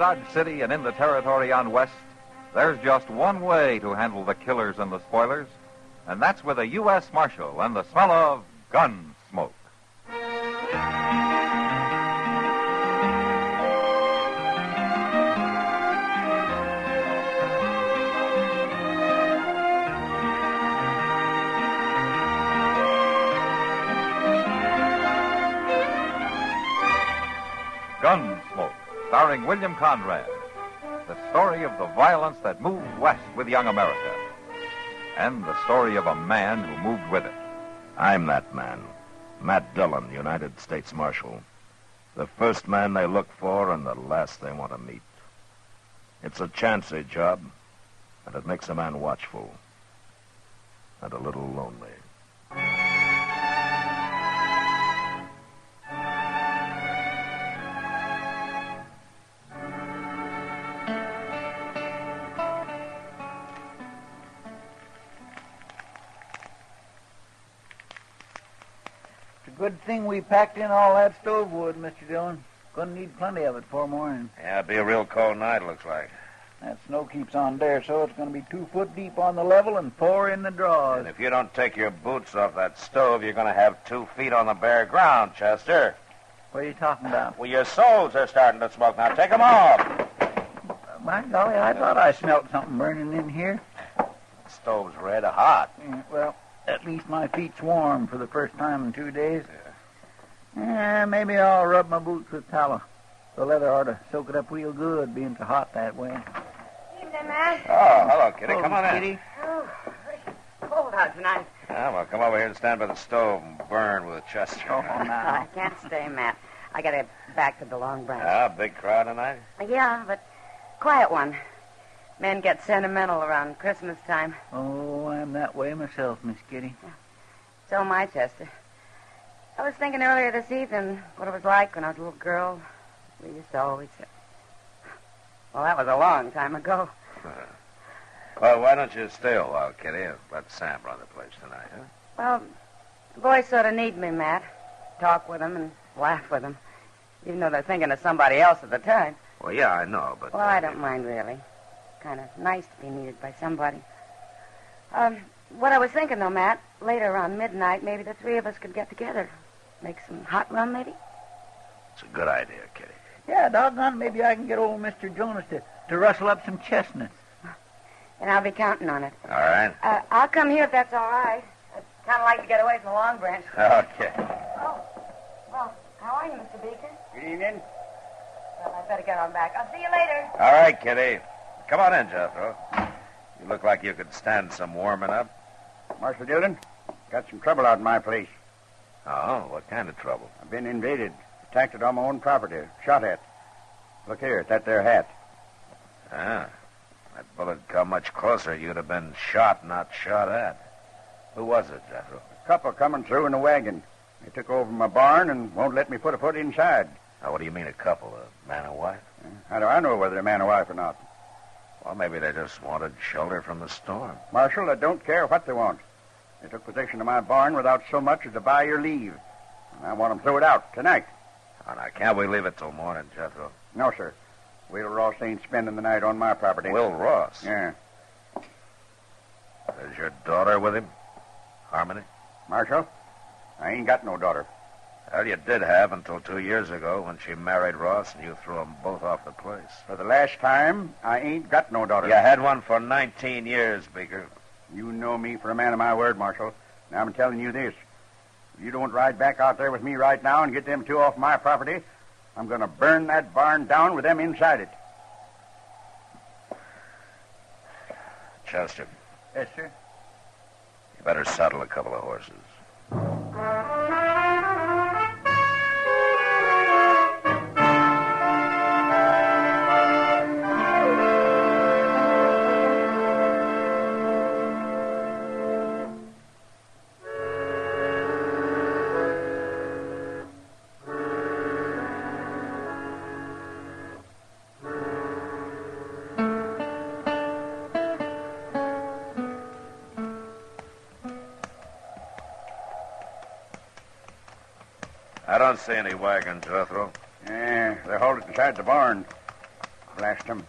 Dodge City and in the territory on West, there's just one way to handle the killers and the spoilers, and that's with a U.S. Marshal and the smell of Gunsmoke. Gunsmoke, starring William Conrad. The story of the violence that moved west with young America. And the story of a man who moved with it. I'm that man. Matt Dillon, United States Marshal. The first man they look for and the last they want to meet. It's a chancy job, and it makes a man watchful. And a little lonely. Good thing we packed in all that stove wood, Mr. Dillon. Gonna need plenty of it for morning. Yeah, it'll be a real cold night, looks like. That snow keeps on there, so it's gonna be 2 foot deep on the level and 4 in the draws. And if you don't take your boots off that stove, you're gonna have 2 feet on the bare ground, Chester. What are you talking about? Well, your soles are starting to smoke. Now take them off. My golly, I thought I smelled something burning in here. The stove's red hot. Yeah, well, at least my feet's warm for the first time in 2 days. Yeah, maybe I'll rub my boots with tallow. The leather ought to soak it up real good, being so hot that way. Evening, Matt. Oh, hello, Kitty. Hello, Come on in. Kitty. Oh, cold out tonight. Yeah, well, come over here and stand by the stove and burn with Chester. Oh, Oh, now. I can't stay, Matt. I got to get back to the Long Branch. Ah, big crowd tonight? Yeah, but quiet one. Men get sentimental around Christmas time. Oh, I'm that way myself, Miss Kitty. So am I, Chester. I was thinking earlier this evening what it was like when I was a little girl. We used to always say... Well, that was a long time ago. Well, why don't you stay a while, Kitty, and let Sam run the place tonight, huh? Well, the boys sort of need me, Matt. Talk with them and laugh with them, even though they're thinking of somebody else at the time. Well, yeah, I know, but... Well, I don't mind, really. Kind of nice to be needed by somebody. What I was thinking, though, Matt, later around midnight, maybe the 3 of us could get together. Make some hot rum, maybe? It's a good idea, Kitty. Yeah, doggone, maybe I can get old Mr. Jonas to rustle up some chestnuts. And I'll be counting on it. All right. I'll come here if that's all right. I'd kind of like to get away from the Long Branch. Okay. Oh, well, how are you, Mr. Beeker? Good evening. Well, I'd better get on back. I'll see you later. All right, Kitty. Come on in, Jethro. You look like you could stand some warming up. Marshal Dillon, got some trouble out in my place. Oh, what kind of trouble? I've been invaded, attacked on my own property, shot at. Look here, at that there hat. Ah, that bullet come much closer. You'd have been shot, not shot at. Who was it, Jethro? A couple coming through in a wagon. They took over my barn and won't let me put a foot inside. Now, what do you mean a couple? A man and wife? How do I know whether they're man or wife or not? Well, maybe they just wanted shelter from the storm. Marshal, I don't care what they want. They took possession of my barn without so much as to buy your leave. And I want them throw it out tonight. Oh, now, can't we leave it till morning, Jethro? No, sir. Will Ross ain't spending the night on my property. Will Ross? Yeah. Is your daughter with him? Harmony? Marshal, I ain't got no daughter. Well, you did have until 2 years ago when she married Ross and you threw them both off the place. For the last time, I ain't got no daughter. You had one for 19 years, Beeker. You know me for a man of my word, Marshal. Now I'm telling you this. If you don't ride back out there with me right now and get them 2 off my property, I'm going to burn that barn down with them inside it. Chester, Yes, sir. you better saddle a couple of horses. I don't see any wagon, Jethro. Yeah, they're halted inside the barn. Blast them.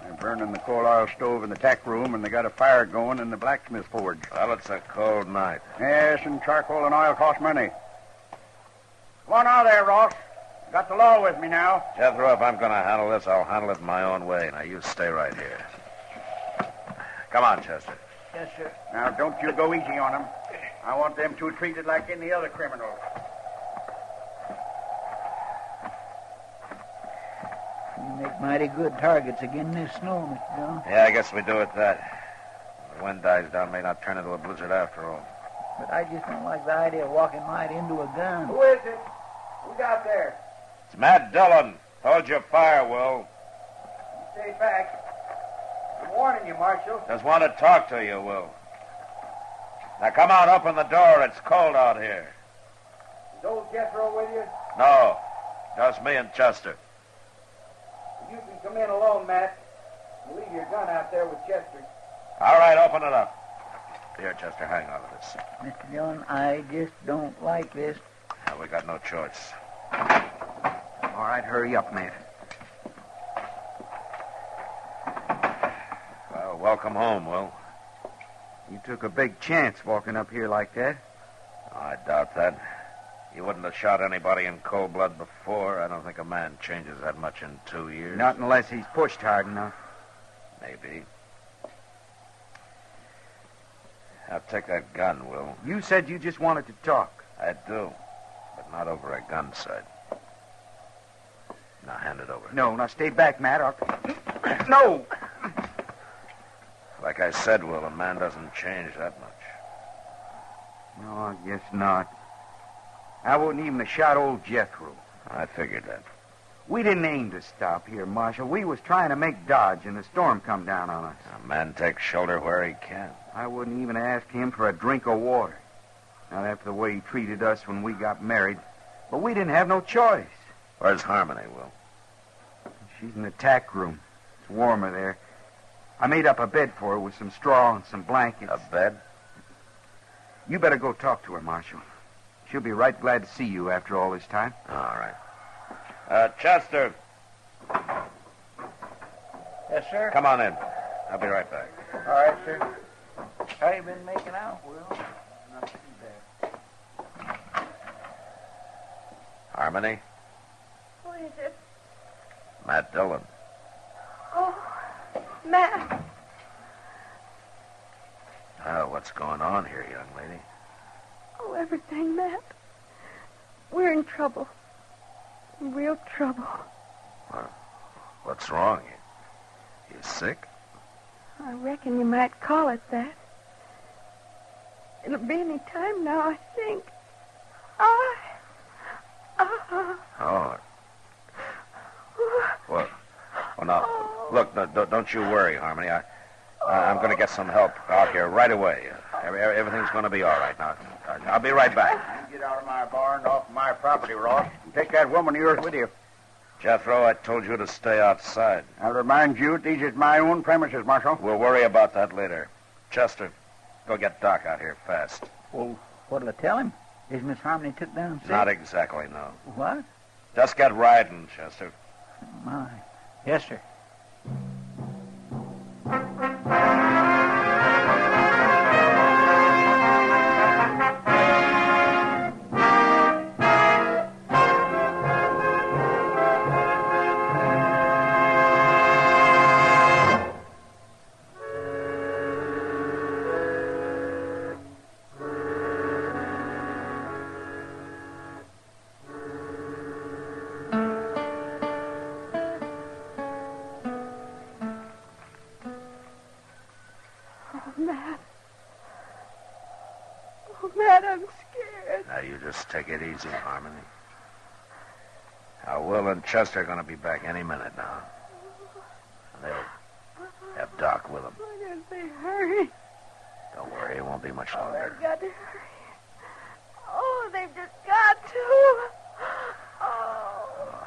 They're burning the coal oil stove in the tack room, and they got a fire going in the blacksmith forge. Well, it's a cold night. Yes, and charcoal and oil cost money. Come on out there, Ross. Got the law with me now. Jethro, if I'm going to handle this, I'll handle it my own way. Now, you stay right here. Come on, Chester. Yes, sir. Now, don't you go easy on them. I want them two treated like any other criminals. You make mighty good targets again this snow, Mr. Dillon. Yeah, I guess we do it that. The wind dies down, may not turn into a blizzard after all. But I just don't like the idea of walking right into a gun. Who is it? Who's out there? It's Matt Dillon. Hold your fire, Will. Stay back. I'm warning you, Marshal. Just want to talk to you, Will. Now, come on, open the door. It's cold out here. Is old Jethro with you? No, just me and Chester. You can come in alone, Matt. You leave your gun out there with Chester. All right, open it up. Here, Chester, hang on to this. Mr. Dillon, I just don't like this. Now, we got no choice. All right, hurry up, Matt. Well, welcome home, Will. You took a big chance walking up here like that. Oh, I doubt that. You wouldn't have shot anybody in cold blood before. I don't think a man changes that much in 2 years. Not unless he's pushed hard enough. Maybe. Now, take that gun, Will. You said you just wanted to talk. I do, but not over a gun sight. Now, hand it over. No, now stay back, Matt. No! Like I said, Will, a man doesn't change that much. No, I guess not. I wouldn't even have shot old Jethro. I figured that. We didn't aim to stop here, Marshal. We was trying to make Dodge, and the storm come down on us. A man takes shelter where he can. I wouldn't even ask him for a drink of water. Not after the way he treated us when we got married. But we didn't have no choice. Where's Harmony, Will? She's in the tack room. It's warmer there. I made up a bed for her with some straw and some blankets. A bed? You better go talk to her, Marshal. She'll be right glad to see you after all this time. All right. Chester, Yes, sir. come on in. I'll be right back. All right, sir. How you been making out, Will? Not too bad. Harmony? Who is it? Matt Dillon. Oh, Matt. What's going on here, young lady? Oh, everything, Matt. We're in trouble. Real trouble. What's wrong? You sick? I reckon you might call it that. It'll be any time now, I think. Oh. Well, now, look, don't you worry, Harmony. I'm going to get some help out here right away. Everything's going to be all right now. I'll be right back. You get out of my barn, off my property, Ross, and take that woman of yours with you. Jethro, I told you to stay outside. I'll remind you, these is my own premises, Marshal. We'll worry about that later. Chester, go get Doc out here fast. Well, what'll I tell him? Is Miss Harmony took down sick? Not exactly, no. What? Just get riding, Chester. My. Yes, sir. Matt, I'm scared. Now, you just take it easy, Harmony. Now, Will and Chester are going to be back any minute now. And they'll have Doc with them. Why don't they hurry? Don't worry, it won't be much Oh, longer. they've got to hurry. Oh, they've just got to. Oh.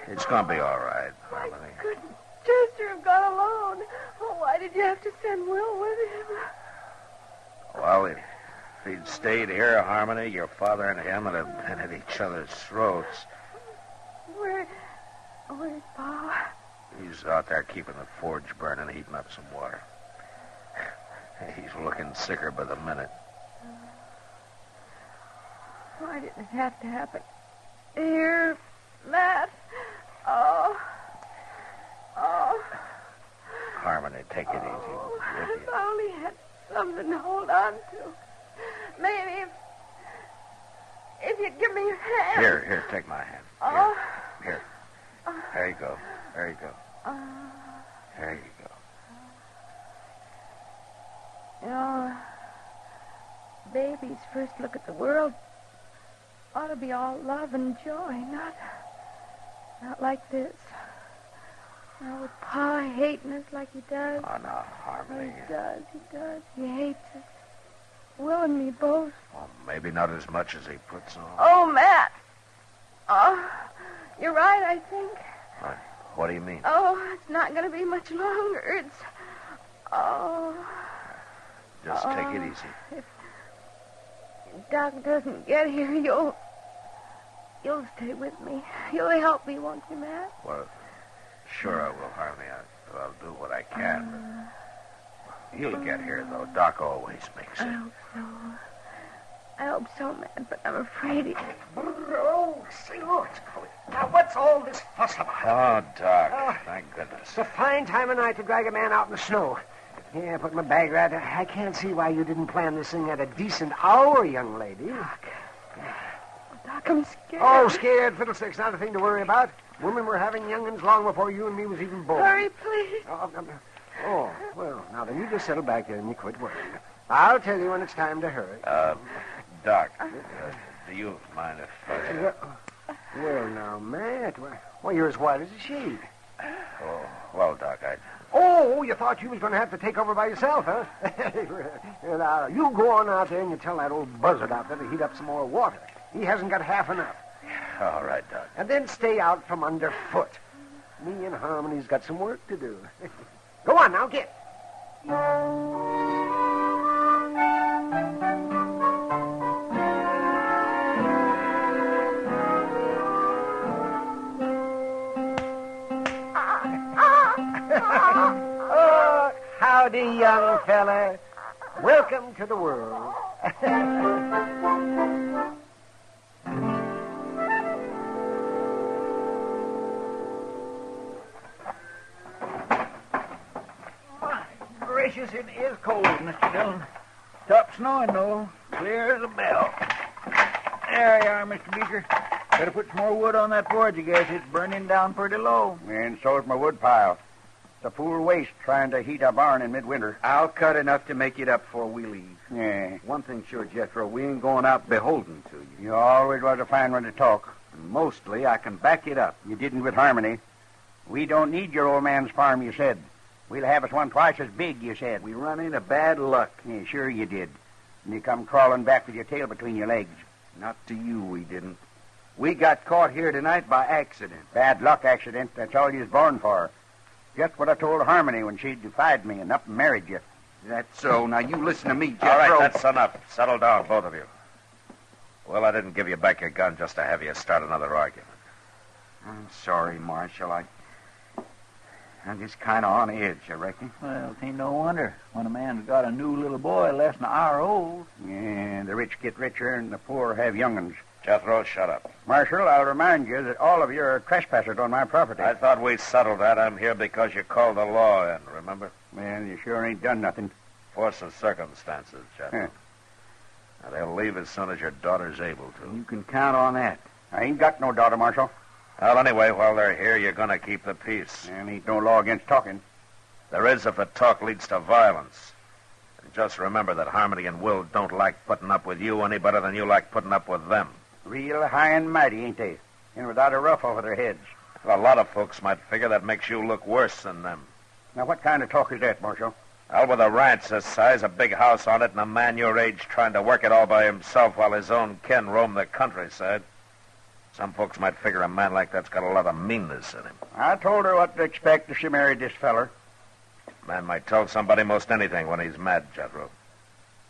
It's going to be all right, Why Harmony. couldn't Chester have gone alone? Oh, why did you have to send Will with him? Well, if he'd stayed here, Harmony, your father and him would have been at each other's throats. Where's Pa? He's out there keeping the forge burning, heating up some water. He's looking sicker by the minute. Why did it have to happen? Here, Matt. Oh. Harmony, take it easy. If I only had something to hold on to. Maybe if you'd give me your hand. Here, take my hand. Oh. Here. There you go. There you go. There you go. You know, baby's first look at the world ought to be all love and joy, not like this. Now, with Pa hating us like he does. Oh, no, Harmony. He does. He hates us. Will and me both. Well, maybe not as much as he puts on. Oh, Matt. Oh, you're right, I think. What do you mean? Oh, it's not going to be much longer. It's... Oh... Just take it easy. If Doc doesn't get here, you'll stay with me. You'll help me, won't you, Matt? Well, sure I will, Harmony. I'll do what I can. But he'll get here, though. Doc always makes it. I hope so, Matt, but I'm afraid he... Oh, say, look, it's coming. Now, what's all this fuss about? Oh, Doc, thank goodness. It's a fine time of night to drag a man out in the snow. Yeah, put my bag right there. I can't see why you didn't plan this thing at a decent hour, young lady. Doc, I'm scared. Oh, scared? Fiddlesticks, not a thing to worry about. Women were having young'uns long before you and me was even born. Hurry, please. Oh, well, now then, you just settle back there and you quit worrying. I'll tell you when it's time to hurry. Doc, do you mind if I... Well, now, Matt, why, you're as white as a sheet. Oh, well, Doc, Oh, you thought you was going to have to take over by yourself, huh? Now, you go on out there and you tell that old buzzard out there to heat up some more water. He hasn't got half enough. All right, Doc. And then stay out from underfoot. Me and Harmony's got some work to do. Go on now, get. Oh, howdy, young fella. Welcome to the world. My gracious, it is cold, Mr. Dillon. Stopped snowing, though. Clear as a bell. There you are, Mr. Beeker. Better put some more wood on that forge, I guess. It's burning down pretty low. And so's my wood pile. It's a fool waste trying to heat a barn in midwinter. I'll cut enough to make it up before we leave. Yeah. One thing sure, Jethro, we ain't going out beholden to you. You always was a fine one to talk. And mostly, I can back it up. You didn't with Harmony. We don't need your old man's farm, you said. We'll have us one twice as big, you said. We run into bad luck. Yeah, sure you did. And you come crawling back with your tail between your legs. Not to you, we didn't. We got caught here tonight by accident. Bad luck accident. That's all you was born for. Just what I told Harmony when she defied me and up and married you. That's so. Now, you listen to me, Jethro. All right, that's enough. Settle down, both of you. Well, I didn't give you back your gun just to have you start another argument. I'm sorry, Marshal. I'm just kind of on edge, I reckon. Well, it ain't no wonder when a man's got a new little boy less than an hour old. Yeah, the rich get richer and the poor have young'uns. Jethro, shut up. Marshal, I'll remind you that all of you are trespassers on my property. I thought we settled that. I'm here because you called the law in, remember? Man, you sure ain't done nothing. Force of circumstances, Jethro. Now, they'll leave as soon as your daughter's able to. You can count on that. I ain't got no daughter, Marshal. Well, anyway, while they're here, you're going to keep the peace. And ain't no law against talking. There is if the talk leads to violence. And just remember that Harmony and Will don't like putting up with you any better than you like putting up with them. Real high and mighty, ain't they? And without a ruff over their heads. Well, a lot of folks might figure that makes you look worse than them. Now, what kind of talk is that, Marshal? Well, with a ranch this size, a big house on it, and a man your age trying to work it all by himself while his own kin roam the countryside, some folks might figure a man like that's got a lot of meanness in him. I told her what to expect if she married this feller. A man might tell somebody most anything when he's mad, Jethro.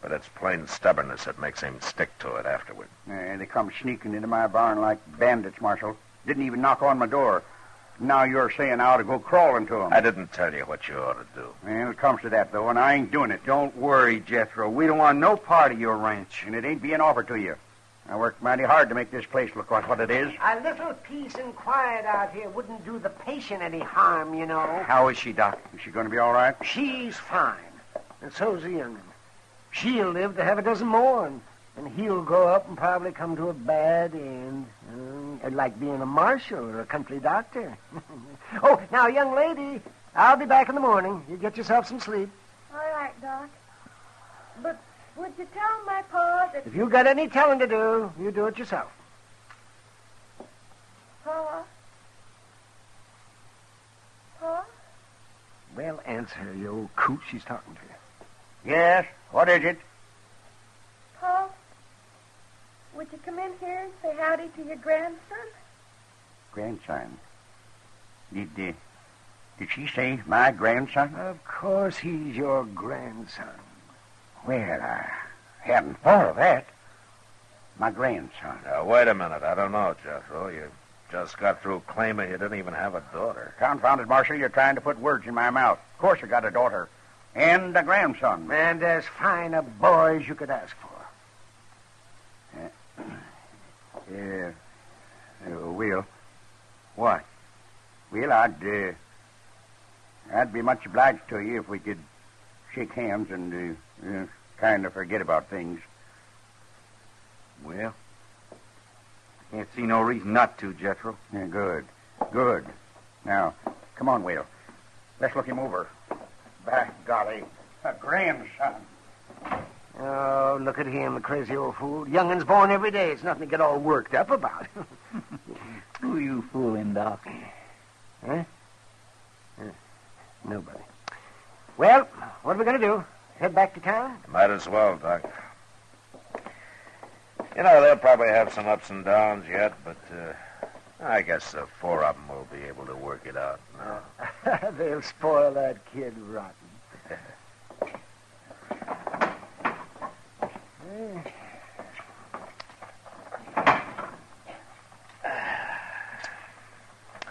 But it's plain stubbornness that makes him stick to it afterward. They come sneaking into my barn like bandits, Marshal. Didn't even knock on my door. Now you're saying I ought to go crawling to him. I didn't tell you what you ought to do. Well, it comes to that, though, and I ain't doing it. Don't worry, Jethro. We don't want no part of your ranch. And it ain't being offered to you. I worked mighty hard to make this place look like what it is. A little peace and quiet out here wouldn't do the patient any harm, you know. How is she, Doc? Is she going to be all right? She's fine. And so's the young'un. She'll live to have a dozen more, and he'll grow up and probably come to a bad end. Like being a marshal or a country doctor. Oh, now, young lady, I'll be back in the morning. You get yourself some sleep. All right, Doc. But would you tell my pa that... If you got any telling to do, you do it yourself. Pa? Pa? Well, answer, you old coot. She's talking to you. Yes? What is it? Pa? Would you come in here and say howdy to your grandson? Grandson. Did she say my grandson? Of course he's your grandson. Well, I hadn't thought of that. My grandson. Now, wait a minute. I don't know, Jethro. You just got through claiming you didn't even have a daughter. Confounded, Marshal, you're trying to put words in my mouth. Of course I got a daughter. And a grandson. And as fine a boy as you could ask for. Will. What? Will, I'd be much obliged to you if we could shake hands and kind of forget about things. Well, can't see no reason not to, Jethro. Yeah, good. Now, come on, Will. Let's look him over. By golly, a grandson. Oh, look at him, the crazy old fool. Young'un's born every day. It's nothing to get all worked up about. Who you fooling, Doc? Huh? Nobody. Well, what are we going to do? Head back to town? Might as well, Doc. You know, they'll probably have some ups and downs yet, but I guess the four of them will be able to work it out now. They'll spoil that kid rotten.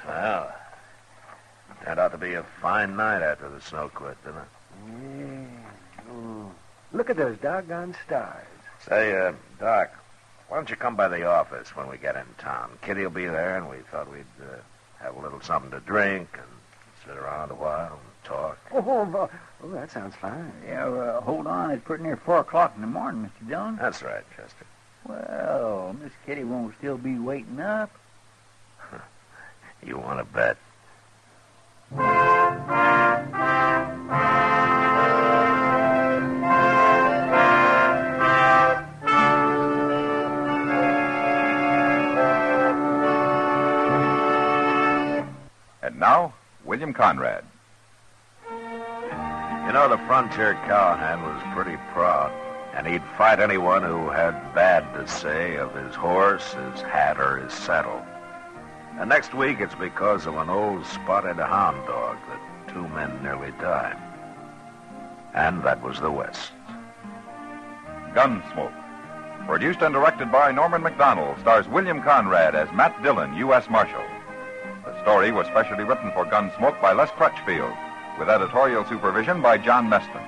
Well, turned out to be a fine night after the snow quit, didn't it? Yeah. Oh. Look at those doggone stars. Say, Doc, why don't you come by the office when we get in town? Kitty will be there, and we thought we'd have a little something to drink and sit around a while and talk. Oh, that sounds fine. Yeah, hold on. It's pretty near 4 o'clock in the morning, Mr. Dillon. That's right, Chester. Well, Miss Kitty won't still be waiting up. You want to bet? And now, William Conrad. You know, the frontier cowhand was pretty proud, and he'd fight anyone who had bad to say of his horse, his hat, or his saddle. And next week, it's because of an old spotted hound dog that 2 men nearly died. And that was the West. Gunsmoke. Produced and directed by Norman McDonald, stars William Conrad as Matt Dillon, U.S. Marshal. The story was specially written for Gunsmoke by Les Crutchfield, with editorial supervision by John Meston.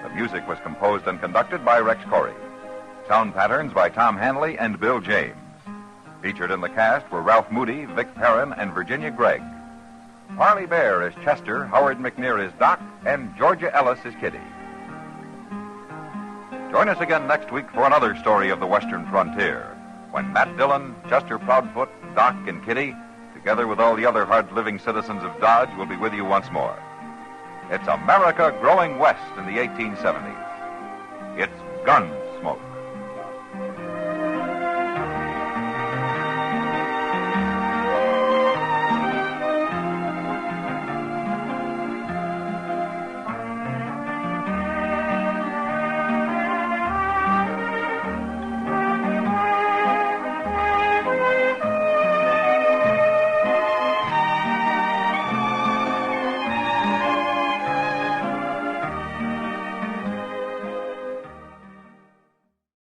The music was composed and conducted by Rex Corey. Sound patterns by Tom Hanley and Bill James. Featured in the cast were Ralph Moody, Vic Perrin, and Virginia Gregg. Harley Bear is Chester, Howard McNear is Doc, and Georgia Ellis is Kitty. Join us again next week for another story of the Western frontier, when Matt Dillon, Chester Proudfoot, Doc, and Kitty, together with all the other hard-living citizens of Dodge, will be with you once more. It's America growing west in the 1870s. It's Gunsmoke.